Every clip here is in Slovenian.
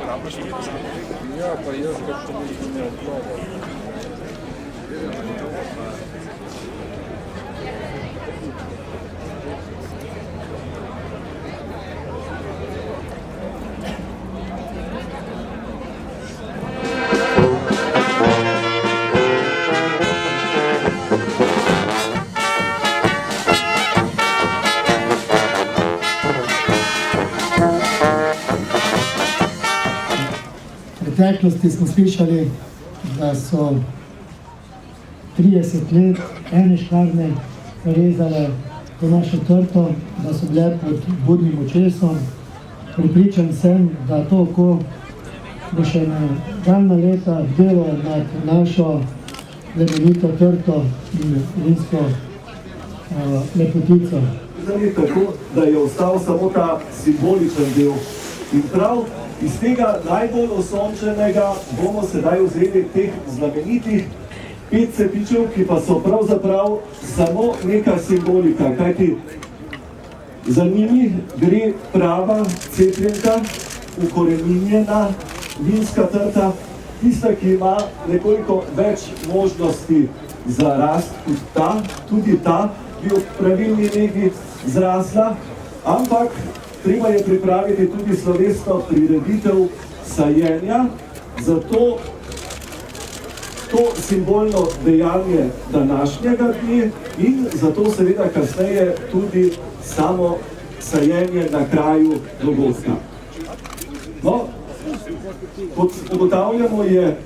Ja, pa jaz ga še nisem imel prav. V preteklosti smo slišali, da so 30 let ene škarne rezale to našo trto, da so bile pod budnim očesom. Pripričan sem, da to oko bo še na daljna leta bdelo nad našo plemenito trto in vinsko lepotico. Zdaj tako, da je ostal samo ta simboličen del. In prav iz tega najbolj osončenega bomo sedaj vzeli teh znamenitih 5 cepičev, ki pa so pravzaprav samo neka simbolika, kajti za njimi gre prava cepljenka, ukoreninjena vinska trta, tista, ki ima nekoliko več možnosti za rast kot tudi ta bi v pravilni negi zrasla, ampak treba je pripraviti tudi slovesno prireditev sajenja, zato to simbolno dejanje današnjega dne in zato seveda kasneje tudi samo sajenje na kraju dogodka. No, kot ugotavljamo je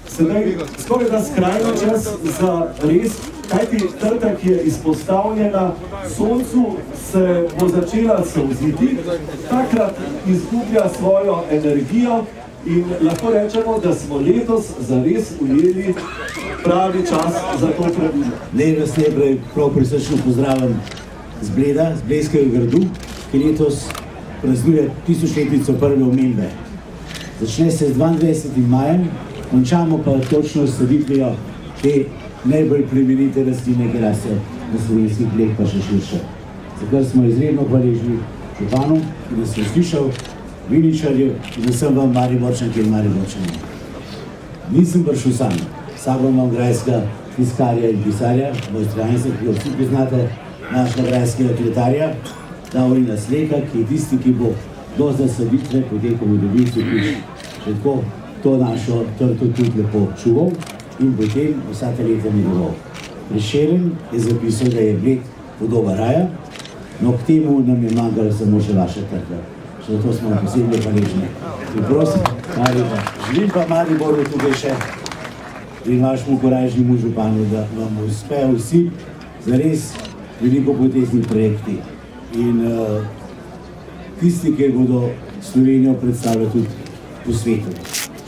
sedaj skoraj da skrajno čas za res, kajti trta, ki je izpostavljena soncu, se bo začela solziti, takrat izgublja svojo energijo in lahko rečemo, da smo letos zares ujeli pravi čas za to pravilo. Naj vas najprej prav prisrčno pozdravim z Bleda, z Blejskega gradu, ki letos praznuje 1000-letnico prve omembe. Začne se z 22. majem, končamo pa točno s saditvijo te najbolj plemenite rastline, ki raste na slovenskih tleh, pa še širše. Zato smo izredno hvaležni županu, ki nas je slišal, viničarju in vsem vam Mariborčanke in Mariborčani. Nisem prišel sam, s sabo imam grajskega tiskarja in pisarja, Mojstrajnca, ki jo vsi poznate, našega grajskega kletarja, Davorina Sleka, ki je tisti, ki bo do zasaditve potekal v Dobici piš. Še tako to našo trto tudi lepo čuval in potem vsa ta leta negoval. Prešeren je zapisal, da je Bled podoba raja, no k temu nam je manjkala samo še vaša trta. Zato smo posebej hvaležni. In prosim, Maribor, želim pa Mariboru tukaj še in vašemu korajžnemu županu, da vam uspejo vsi zares veliko potezni projekti. In tisti, ki bodo Slovenijo predstavljali tudi po svetu.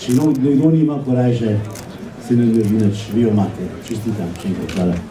Če nekdo nima korajže, se ne naredi nič, vi jo imate. Čestitam, še enkrat, hvala.